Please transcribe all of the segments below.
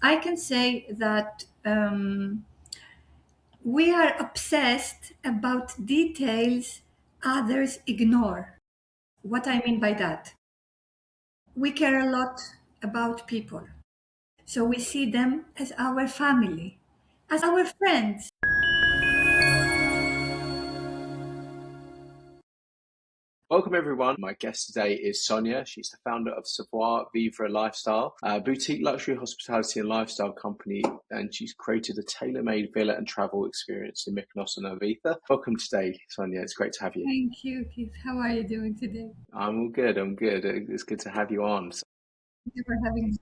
I can say that we are obsessed about details others ignore. What I mean by that, we care a lot about people. So we see them as our family, as our friends. Welcome, everyone. My guest today is Sonia. She's the founder of Savoir Vivre Lifestyle, a boutique luxury hospitality and lifestyle company, and she's created a tailor-made villa and travel experience in Mykonos and Ibiza. Welcome today, Sonia. It's great to have you. Thank you, Keith. How are you doing today? I'm all good. I'm good. It's good to have you on. Thank you for having me.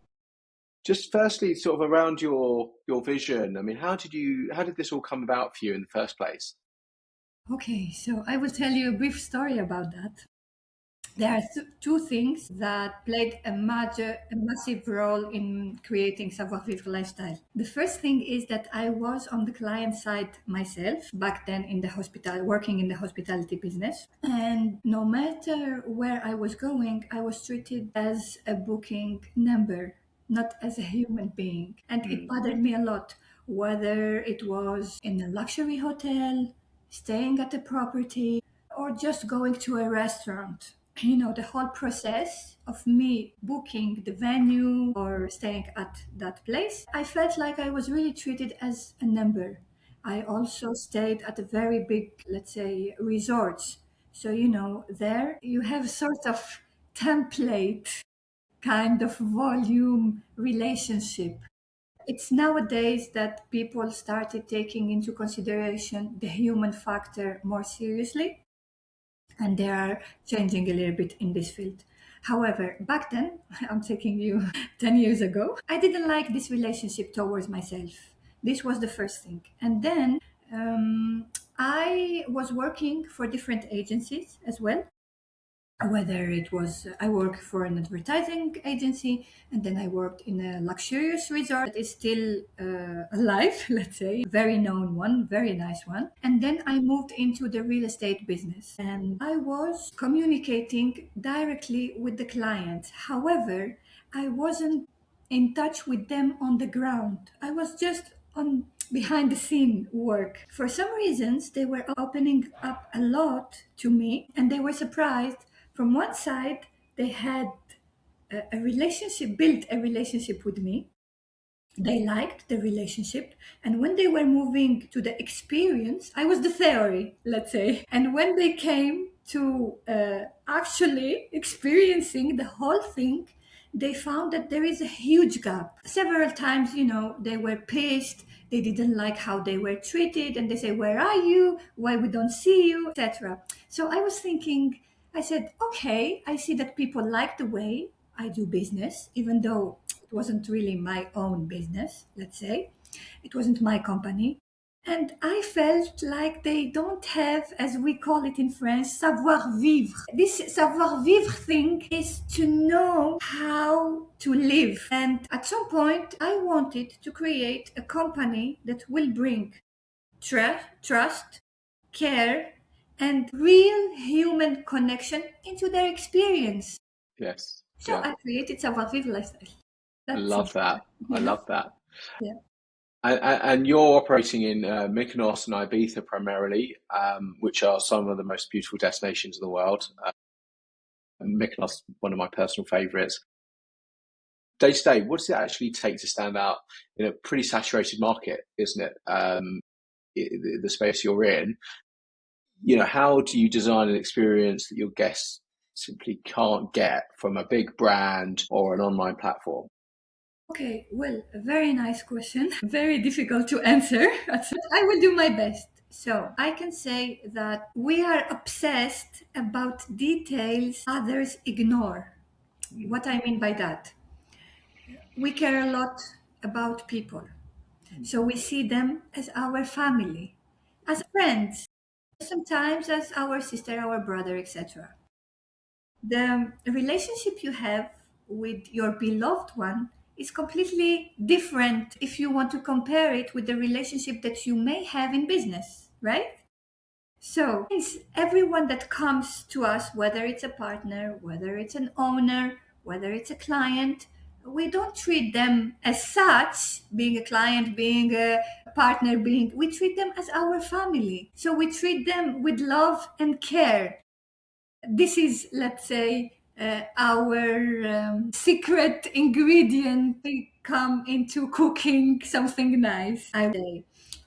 Just firstly, sort of around your vision. I mean, how did this all come about for you in the first place? Okay, so I will tell you a brief story about that. There are two things that played a massive role in creating Savoir Vivre Lifestyle. The first thing is that I was on the client side myself back then in the hospital, working in the hospitality business. And no matter where I was going, I was treated as a booking number, not as a human being. And it bothered me a lot, whether it was in a luxury hotel, staying at a property, or just going to a restaurant. The whole process of me booking the venue or staying at that place, I felt like I was really treated as a number. I also stayed at a very big, let's say, resorts. So, there you have sort of template kind of volume relationship. It's nowadays that people started taking into consideration the human factor more seriously, and they are changing a little bit in this field. However, back then, I'm taking you 10 years ago, I didn't like this relationship towards myself. This was the first thing. And then I was working for different agencies as well, whether it was I worked for an advertising agency, and then I worked in a luxurious resort that is still alive, let's say, very known one, very nice one. And then I moved into the real estate business, and I was communicating directly with the client. However, I wasn't in touch with them on the ground. I was just on behind the scene work. For some reasons, they were opening up a lot to me, and they were surprised. From one side, they had built a relationship with me. They liked the relationship. And when they were moving to the experience, I was the theory, let's say. And when they came to actually experiencing the whole thing, they found that there is a huge gap. Several times, they were pissed. They didn't like how they were treated. And they say, "Where are you? Why we don't see you?" etc. So I was thinking, I said, okay, I see that people like the way I do business, even though it wasn't really my own business, let's say. It wasn't my company. And I felt like they don't have, as we call it in French, savoir vivre. This savoir vivre thing is to know how to live. And at some point, I wanted to create a company that will bring trust, care, and real human connection into their experience. Yes. So Yeah. I created Savoir Vivre Lifestyle. I That's it. love that. I Yeah. love that. Yeah. And you're operating in Mykonos and Ibiza primarily, which are some of the most beautiful destinations in the world. Mykonos, one of my personal favourites. Day to day, what does it actually take to stand out in a pretty saturated market, isn't it? The space you're in. How do you design an experience that your guests simply can't get from a big brand or an online platform? Okay, well, a very nice question. Very difficult to answer. I will do my best. So I can say that we are obsessed about details others ignore. What I mean by that, we care a lot about people. So we see them as our family, as friends, sometimes as our sister, our brother, etc. The relationship you have with your beloved one is completely different if you want to compare it with the relationship that you may have in business, right? So, it's everyone that comes to us, whether it's a partner, whether it's an owner, whether it's a client, We don't treat them as such, being a client, being a partner, we treat them as our family. So we treat them with love and care. This is, let's say, our secret ingredient to come into cooking something nice, I would say.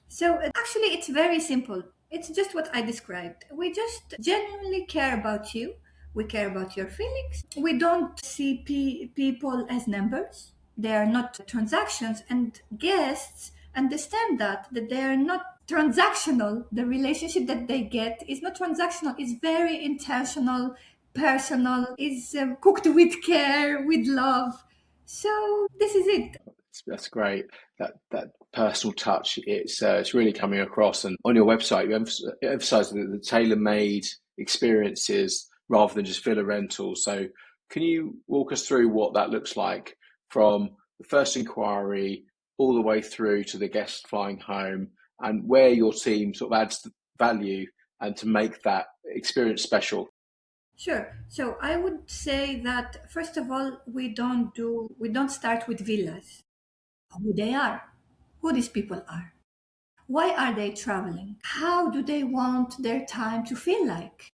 So actually, it's very simple. It's just what I described. We just genuinely care about you. We care about your feelings. We don't see people as numbers. They are not transactions, and guests understand that they are not transactional. The relationship that they get is not transactional. It's very intentional, personal. Is cooked with care, with love. So this is it. That's great. That personal touch, it's really coming across. And on your website, you emphasize the tailor-made experiences rather than just villa rentals. So, can you walk us through what that looks like from the first inquiry all the way through to the guest flying home, and where your team sort of adds value and to make that experience special? Sure. So I would say that first of all, we don't start with villas. Who they are, who these people are. Why are they traveling? How do they want their time to feel like?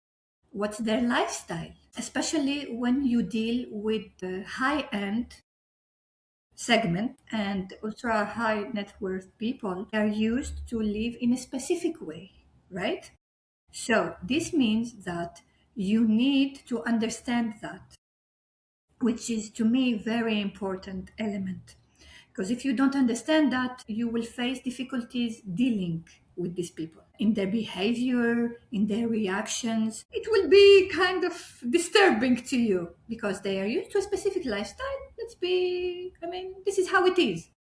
What's their lifestyle? Especially when you deal with the high end segment and ultra high net worth people are used to live in a specific way, right? So this means that you need to understand that, which is to me very important element. Because if you don't understand that, you will face difficulties dealing with these people in their behavior, in their reactions. It will be kind of disturbing to you because they are used to a specific lifestyle. This is how it is.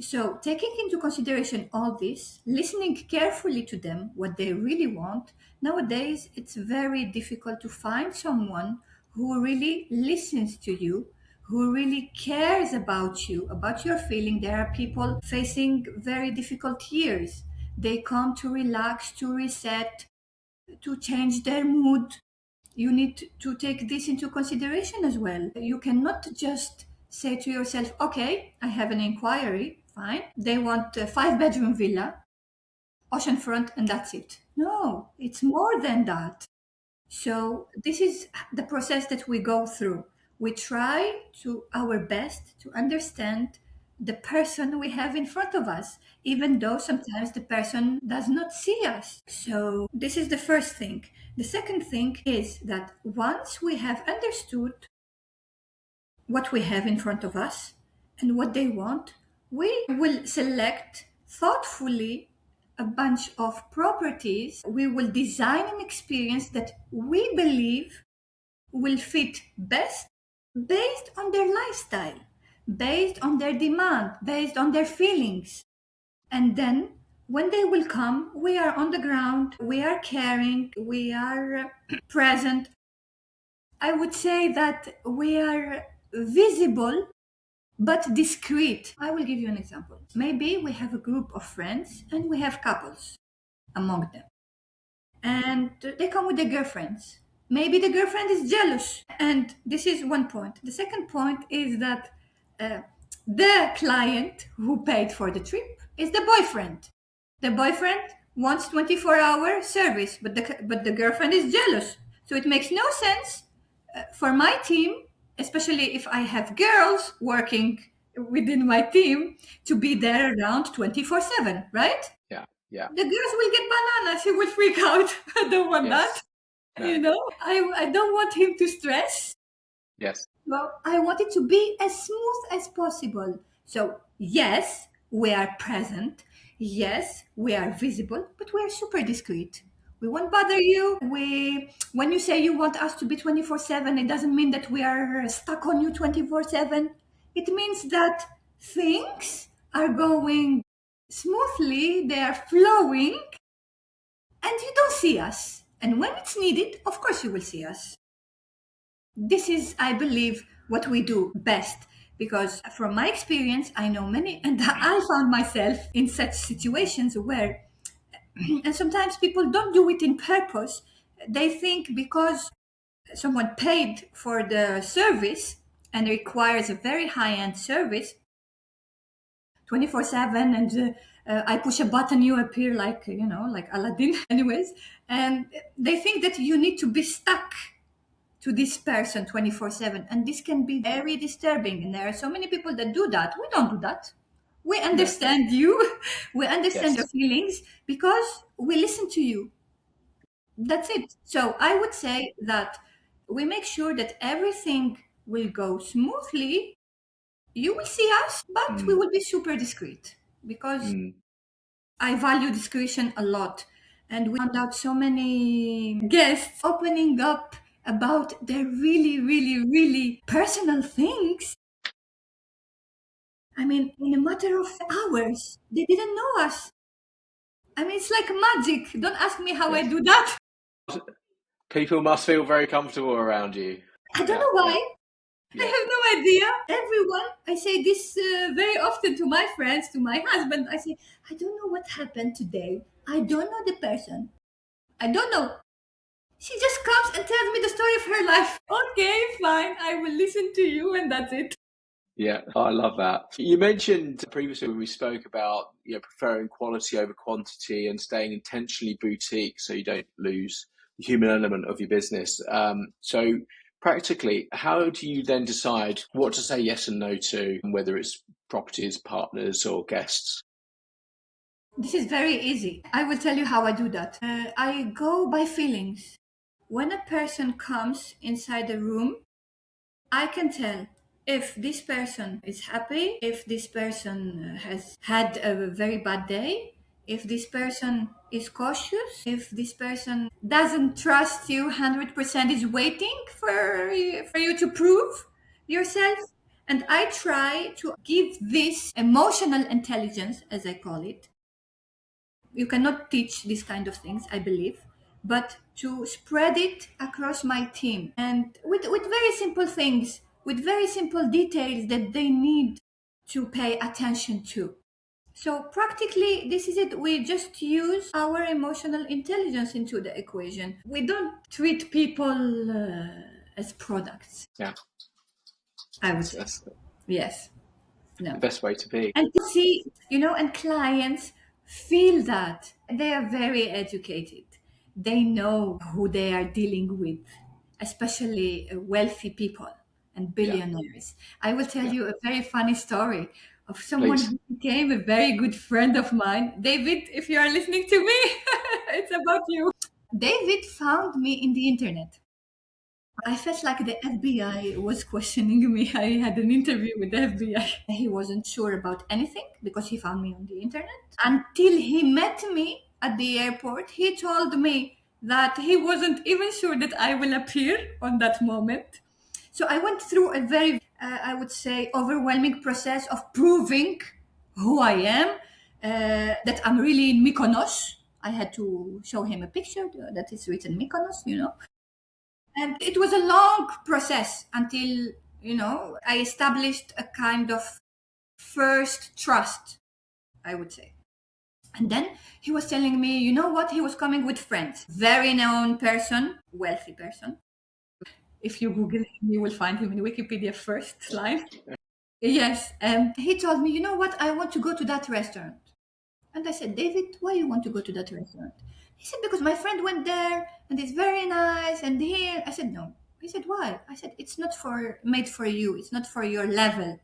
So, taking into consideration all this, listening carefully to them, what they really want, nowadays it's very difficult to find someone who really listens to you, who really cares about you, about your feeling. There are people facing very difficult years. They come to relax, to reset, to change their mood. You need to take this into consideration as well. You cannot just say to yourself, okay, I have an inquiry, fine. They want a 5 bedroom villa, oceanfront, and that's it. No, it's more than that. So this is the process that we go through. We try to our best to understand the person we have in front of us, even though sometimes the person does not see us. So this is the first thing. The second thing is that once we have understood what we have in front of us and what they want, we will select thoughtfully a bunch of properties. We will design an experience that we believe will fit best based on their lifestyle, based on their demand, based on their feelings. And then when they will come, we are on the ground, we are caring, we are present. I would say that we are visible but discreet. I will give you an example. Maybe we have a group of friends and we have couples among them, and they come with their girlfriends. Maybe the girlfriend is jealous, and this is one point. The second point is that uh, the client who paid for the trip is the boyfriend. The boyfriend wants 24-hour service, but the girlfriend is jealous. So it makes no sense for my team, especially if I have girls working within my team, to be there around 24/7, right? Yeah, yeah, The girls will get bananas. He will freak out. I don't want that. yes, no, I don't want him to stress. yes, Well, I want it to be as smooth as possible. So, yes, we are present. Yes, we are visible, but we are super discreet. We won't bother you. When you say you want us to be 24/7, it doesn't mean that we are stuck on you 24/7. It means that things are going smoothly, they are flowing, and you don't see us. And when it's needed, of course, you will see us. This is, I believe, what we do best, because from my experience I know many, and I found myself in such situations where and sometimes people don't do it in purpose. They think because someone paid for the service, and requires a very high-end service 24/7, and I push a button, you appear like, like Aladdin. Anyways, and they think that you need to be stuck to this person 24/7, and this can be very disturbing, and there are so many people that do that. We don't do that. We No. understand you. We understand your Yes. feelings because we listen to you. That's it. So I would say that we make sure that everything will go smoothly. You will see us, but we Mm, will be super discreet because mm. I value discretion a lot. And we found out so many guests opening up about their really, really, really personal things. I mean, in a matter of hours, they didn't know us. I mean, it's like magic. Don't ask me how I Yes. do that. People must feel very comfortable around you. I don't Yeah. know Yeah. why. I Yeah. have no idea. Everyone, I say this very often to my friends, to my husband. I say, I don't know what happened today. I don't know the person. I don't know. She just comes and tells me the story of her life. Okay, fine. I will listen to you, and that's it. Yeah, I love that. You mentioned previously when we spoke about preferring quality over quantity and staying intentionally boutique so you don't lose the human element of your business. So practically, how do you then decide what to say yes and no to, whether it's properties, partners, or guests? This is very easy. I will tell you how I do that. I go by feelings. When a person comes inside the room, I can tell if this person is happy, if this person has had a very bad day, if this person is cautious, if this person doesn't trust you 100%, is waiting for you to prove yourself. And I try to give this emotional intelligence, as I call it. You cannot teach these kind of things, I believe, but to spread it across my team, and with very simple things, with very simple details that they need to pay attention to. So practically this is it. We just use our emotional intelligence into the equation. We don't treat people as products, Yeah, I would that's, say. that's Yes. the No. best way to be. And you see, and clients feel that they are very educated. They know who they are dealing with, especially wealthy people and Yeah, billionaires. I will tell yeah, you a very funny story of someone please. who became a very good friend of mine. David, if you are listening to me, it's about you. David found me in the internet. I felt like the FBI was questioning me. I had an interview with the FBI. He wasn't sure about anything because he found me on the internet. Until he met me at the airport, he told me that he wasn't even sure that I will appear on that moment. So I went through a very, I would say, overwhelming process of proving who I am, that I'm really in Mykonos. I had to show him a picture that is written Mykonos. And it was a long process until, I established a kind of first trust, I would say. And then he was telling me, you know what? He was coming with friends. Very known person, wealthy person. If you Google him, you will find him in Wikipedia first line. Yes. And he told me, you know what? I want to go to that restaurant. And I said, David, why you want to go to that restaurant? He said, because my friend went there and it's very nice. And here, I said, no. He said, why? I said, it's not for made for you. It's not for your level,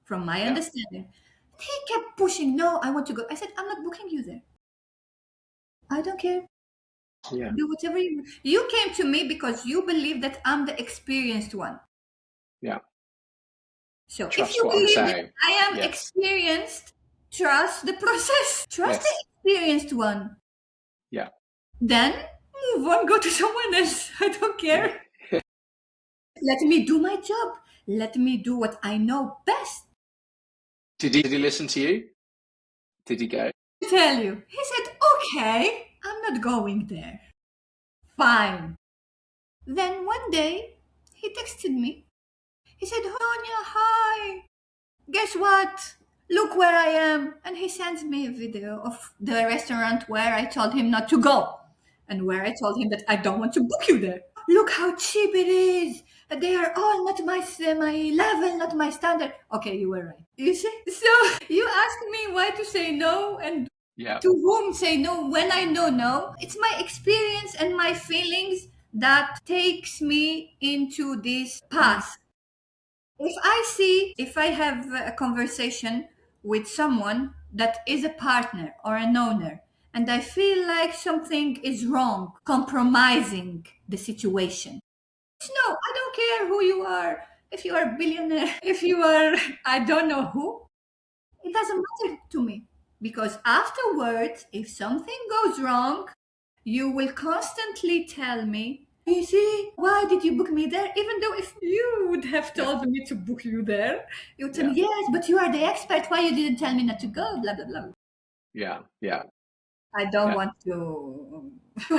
from my Yeah, understanding. He kept pushing, no, I want to go. I said, I'm not booking you there. I don't care. yeah, Do whatever you came to me because you believe that I'm the experienced one. yeah. So if Trust you what I'm believe that saying. I am Yes, experienced, trust the process. Trust the yes, experienced one. yeah, Then move on, go to someone else. I don't yeah. care. Let me do my job. Let me do what I know best. Did he listen to you? Did he go? I tell you. He said, okay, I'm not going there. Fine. Then one day, he texted me. He said, Sonia, hi. Guess what? Look where I am. And he sends me a video of the restaurant where I told him not to go and where I told him that I don't want to book you there. look how cheap it is. They are all not my level, not my standard. Okay, you were right. You see? So you asked me why to say no and Yeah. to whom say no when I know no. It's my experience and my feelings that takes me into this Mm. path. If I have a conversation with someone that is a partner or an owner, and I feel like something is wrong, compromising the situation. No, I don't care who you are. If you are a billionaire, if you are, I don't know who, it doesn't matter to me. Because afterwards, if something goes wrong, you will constantly tell me, you see, why did you book me there? Even though if you would have Yeah. told me to book you there, you would tell Yeah. me, yes, but you are the expert. Why you didn't tell me not to go? Blah, blah, blah. Yeah. Yeah. I don't Yeah. want to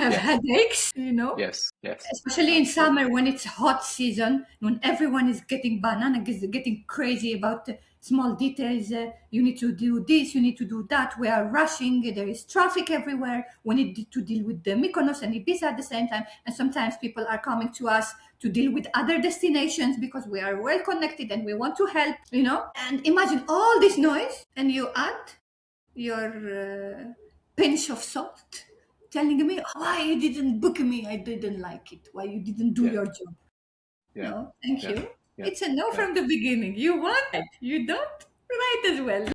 have Yes. headaches, you know? Yes. Yes. Especially in Absolutely. summer when it's hot season, when everyone is getting banana, is getting crazy about small details. You need to do this, you need to do that. We are rushing. There is traffic everywhere. We need to deal with the Mykonos and Ibiza at the same time. And sometimes people are coming to us to deal with other destinations because we are well connected and we want to help, you know. And imagine all this noise, and you add your pinch of salt telling me why you didn't book me, I didn't like it, why you didn't do Yeah. your job. Yeah. No, thank Yeah. you. Yeah. It's a no Yeah. from the beginning. You want it, you don't, right as well.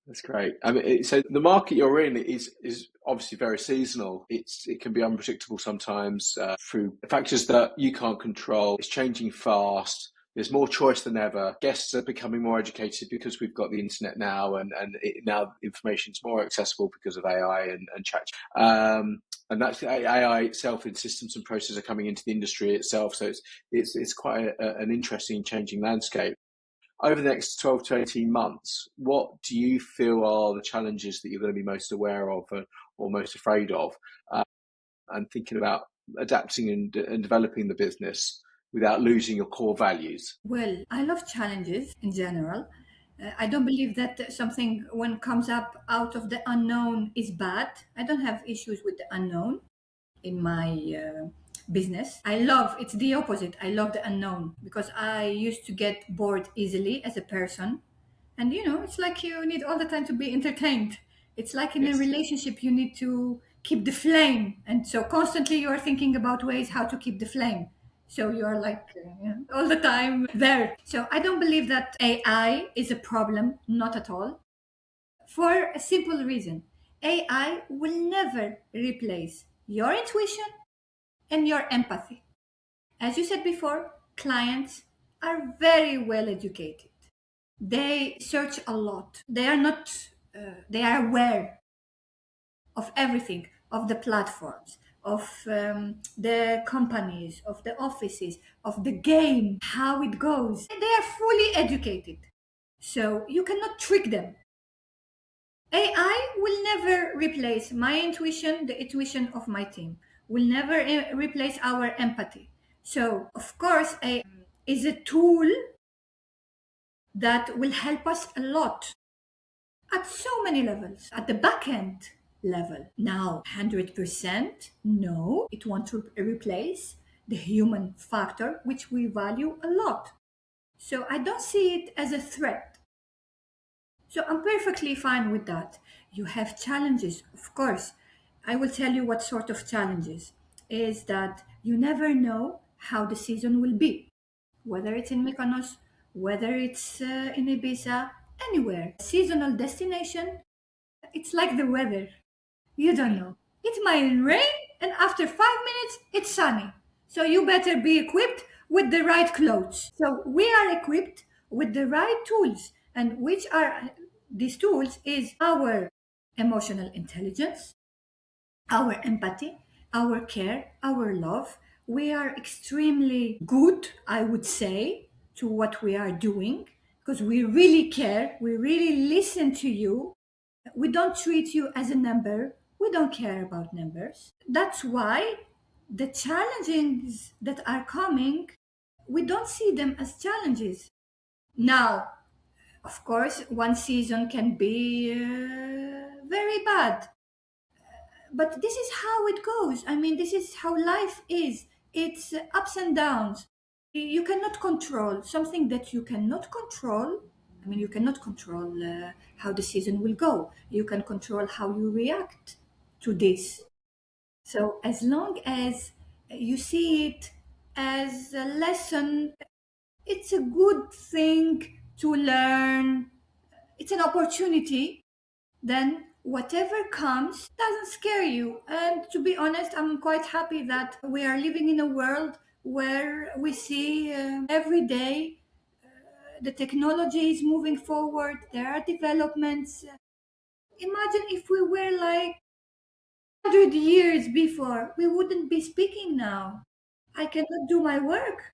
That's great. I mean, so the market you're in is obviously very seasonal. It can be unpredictable sometimes through factors that you can't control. It's changing fast. There's more choice than ever. Guests are becoming more educated because we've got the internet now, and now information is more accessible because of AI and chat. And that's AI itself in systems and processes are coming into the industry itself. So it's quite an interesting changing landscape. Over the next 12 to 18 months, what do you feel are the challenges that you're going to be most aware of or most afraid of, uh, and thinking about adapting and developing the business without losing your core values? Well, I love challenges in general. I don't believe that something when comes up out of the unknown is bad. I don't have issues with the unknown in my business. I love it's the opposite. I love the unknown because I used to get bored easily as a person. And you know, it's like you need all the time to be entertained. It's like in a Yes. relationship, you need to keep the flame. And so constantly you are thinking about ways how to keep the flame. So you are like all the time there. So I don't believe that AI is a problem, not at all, for a simple reason. AI will never replace your intuition and your empathy. As you said before, clients are very well educated. They search a lot. They are not, they are aware of everything, of the platforms, of the companies, of the offices, of the game, how it goes. They are fully educated. So you cannot trick them. AI will never replace my intuition, the intuition of my team, will never replace our empathy. So, of course, AI is a tool that will help us a lot at so many levels. At the back end level, now 100%, no, it won't replace the human factor, which we value a lot. So, I don't see it as a threat. So I'm perfectly fine with that. You have challenges, of course. I will tell you what sort of challenges is that you never know how the season will be, whether it's in Mykonos, whether it's in Ibiza, anywhere. Seasonal destination, it's like the weather. You don't know. It might rain, and after 5 minutes, it's sunny. So you better be equipped with the right clothes. So we are equipped with the right tools, and which are these tools is our emotional intelligence, our empathy, our care, our love. We are extremely good, I would say, to what we are doing because we really care, we really listen to you, we don't treat you as a number. We don't care about numbers. That's why the challenges that are coming, we don't see them as challenges. Now, of course, one season can be very bad, but this is how it goes. I mean, this is how life is. It's ups and downs. You cannot control something that you cannot control. I mean, you cannot control how the season will go. You can control how you react to this. So, as long as you see it as a lesson, it's a good thing to learn. It's an opportunity. Then whatever comes doesn't scare you. And to be honest, I'm quite happy that we are living in a world where we see every day the technology is moving forward, there are developments. Imagine if we were like 100 years before, we wouldn't be speaking now. I cannot do my work.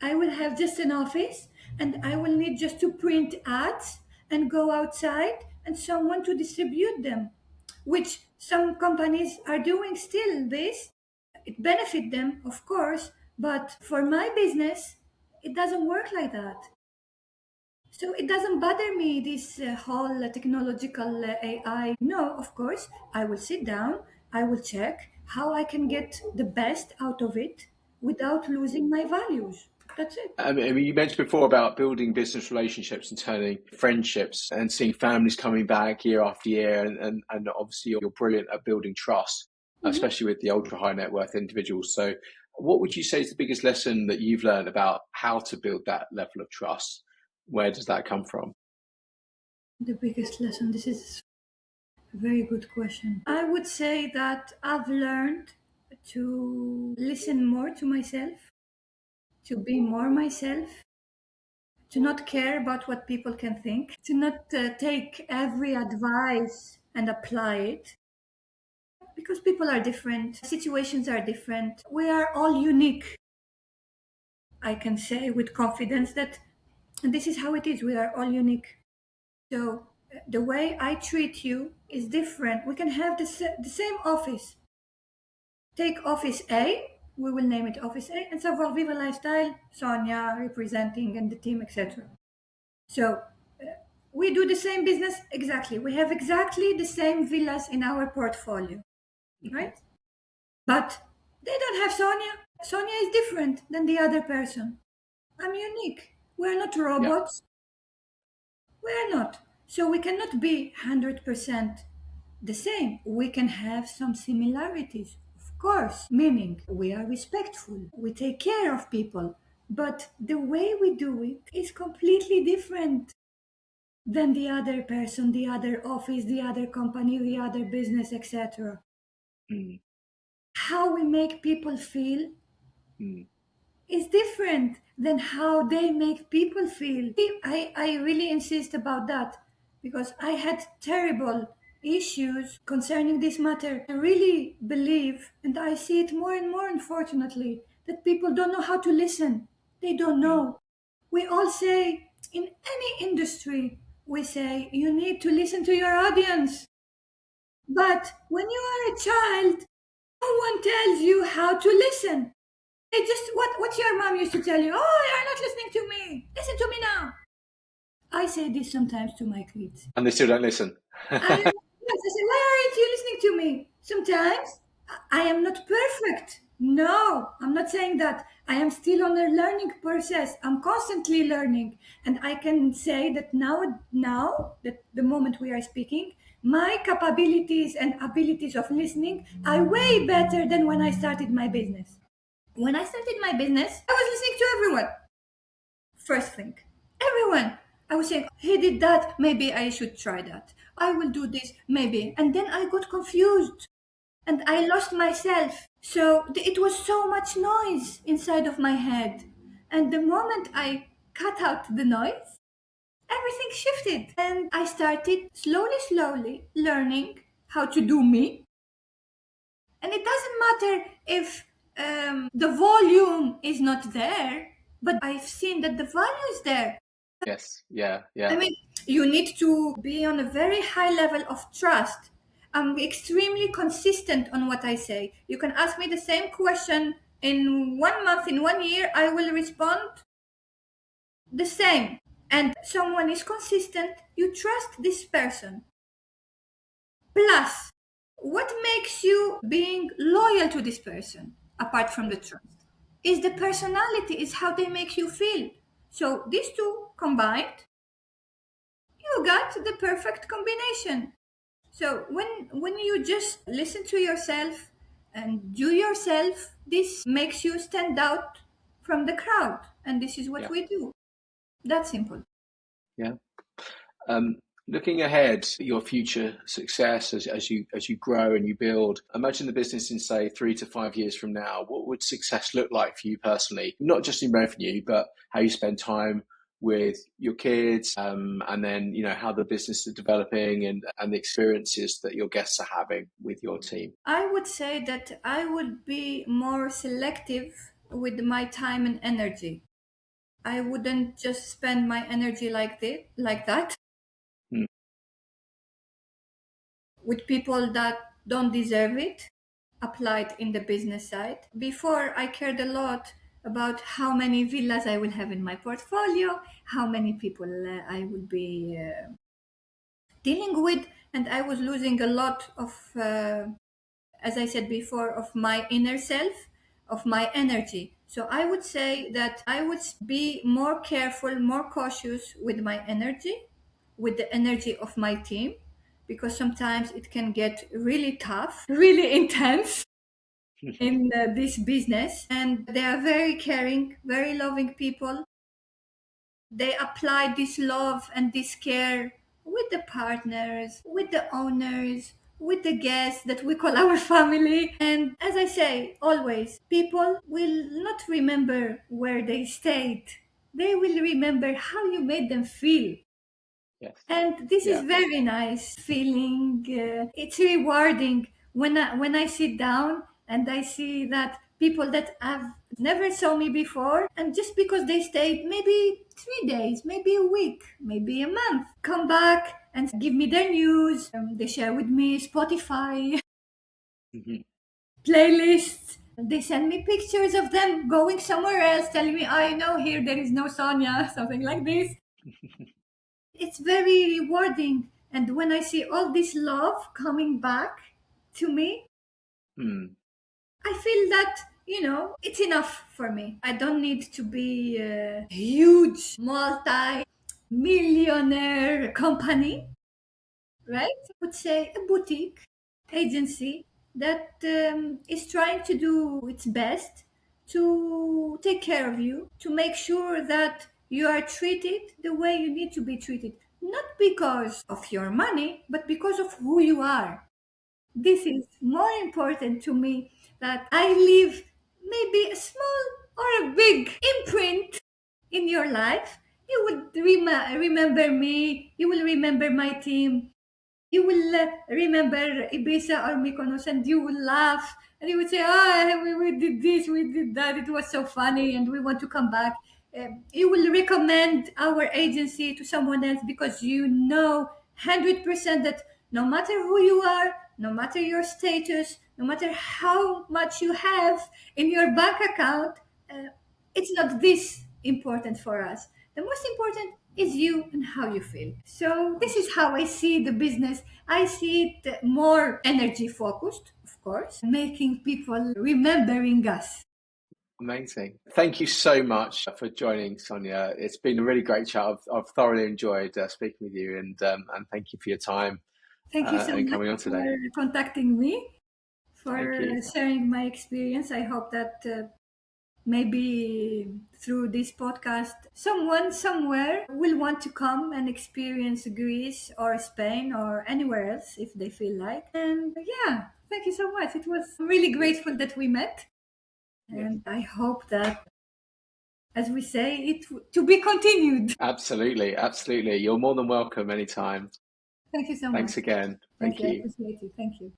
I will have just an office and I will need just to print ads and go outside and someone to distribute them, which some companies are doing still this. It benefit them, of course, but for my business, it doesn't work like that. So it doesn't bother me, this whole technological AI. No, of course, I will sit down, I will check how I can get the best out of it without losing my values. That's it. I mean, you mentioned before about building business relationships and turning friendships and seeing families coming back year after year. And obviously, you're brilliant at building trust, Mhm. especially with the ultra high net worth individuals. So, what would you say is the biggest lesson that you've learned about how to build that level of trust? Where does that come from? The biggest lesson. This is a very good question. I would say that I've learned to listen more to myself, to be more myself, to not care about what people can think, to not take every advice and apply it. Because people are different, situations are different, we are all unique. I can say with confidence that this is how it is, we are all unique. So the way I treat you is different. We can have the same office. Take office A, we will name it office A, and Savoir Vivre Lifestyle, Sonia representing and the team, etc. So we do the same business exactly. We have exactly the same villas in our portfolio, right? But they don't have Sonia. Sonia is different than the other person. I'm unique. We're not Yeah. robots. We're not. So we cannot be 100% the same. We can have some similarities, of course, meaning we are respectful, we take care of people, but the way we do it is completely different than the other person, the other office, the other company, the other business, etc. Mm, How we make people feel mm, is different than how they make people feel. I really insist about that because I had terrible issues concerning this matter. I really believe, and I see it more and more, unfortunately, that people don't know how to listen. They don't mm, know. We all say, in any industry, we say, you need to listen to your audience. But when you are a child, no one tells you how to listen. They just what your mom used to tell you. Oh, you're not listening to me. Listen to me now. I say this sometimes to my kids. and they still don't listen. Yes, I say, why aren't you listening to me? Sometimes I am not perfect. No, I'm not saying that. I am still on a learning process. I'm constantly learning, and I can say that now that the moment we are speaking, my capabilities and abilities of listening are way better than when I started my business. When I started my business, I was listening to everyone. First thing, everyone. I was saying, he did that, maybe I should try that. I will do this, maybe. And then I got confused and I lost myself. So it was so much noise inside of my head. And the moment I cut out the noise, everything shifted. And I started slowly learning how to do me. And it doesn't matter if the volume is not there, but I've seen that the value is there. Yes. Yeah. I Yeah. mean, you need to be on a very high level of trust. I'm extremely consistent on what I say. You can ask me the same question in 1 month, in 1 year, I will respond the same. And someone is consistent, you trust this person. Plus, what makes you being loyal to this person apart from the trust? is the personality, is how they make you feel. So these two combined, you got the perfect combination. So when you just listen to yourself and do yourself, this makes you stand out from the crowd, and this is what Yeah. we do. That's simple. Yeah. Um, Looking ahead, your future success as you grow and you build. Imagine the business in say 3 to 5 years from now. What would success look like for you personally? Not just in revenue, but how you spend time with your kids, and then how the business is developing and the experiences that your guests are having with your team. I would say that I would be more selective with my time and energy. I wouldn't just spend my energy like that Mm. with people that don't deserve it, applied in the business side. Before, I cared a lot about how many villas I will have in my portfolio, how many people I will be dealing with, and I was losing a lot of, as I said before, of my inner self, of my energy. So I would say that I would be more careful, more cautious with my energy, with the energy of my team, because sometimes it can get really tough, really intense in this business. And they are very caring, very loving people. They apply this love and this care with the partners, with the owners, with the guests that we call our family. And as I say, always, people will not remember where they stayed. They will remember how you made them feel. Yes. And this is Yeah. very nice feeling. It's rewarding when I sit down and I see that people that have never saw me before, and just because they stayed maybe 3 days, maybe a week, maybe a month, come back and give me their news. They share with me Spotify Mhm. playlists. They send me pictures of them going somewhere else, telling me, I know here there is no Sonia, something like this. It's very rewarding. And when I see all this love coming back to me, Mm. I feel that, it's enough for me. I don't need to be a huge multi millionaire company, right? I would say a boutique agency that is trying to do its best to take care of you, to make sure that you are treated the way you need to be treated. Not because of your money, but because of who you are. This is more important to me, that I leave maybe a small or a big imprint in your life. You would remember me, you will remember my team, you will remember Ibiza or Mykonos, and you will laugh and you would say, "Ah, we did this, we did that. It was so funny, and we want to come back." You will recommend our agency to someone else because you know 100% that no matter who you are, no matter your status, no matter how much you have in your bank account, uh, it's not this important for us. The most important is you and how you feel. So this is how I see the business. I see it more energy focused, of course, making people remembering us. Amazing. Thank you so much for joining, Sonia. It's been a really great chat. I've thoroughly enjoyed speaking with you, and thank you for your time Thank you so and much coming on for today. contacting me, Thank for you. sharing my experience. I hope that maybe through this podcast, someone somewhere will want to come and experience Greece or Spain or anywhere else if they feel like. And yeah, thank you so much. It was really grateful that we met. Yes. And I hope that, as we say, to be continued. Absolutely. Absolutely. You're more than welcome anytime. Thank you so much. Thanks again. Thank Thank you. I you. appreciate it. Thank you.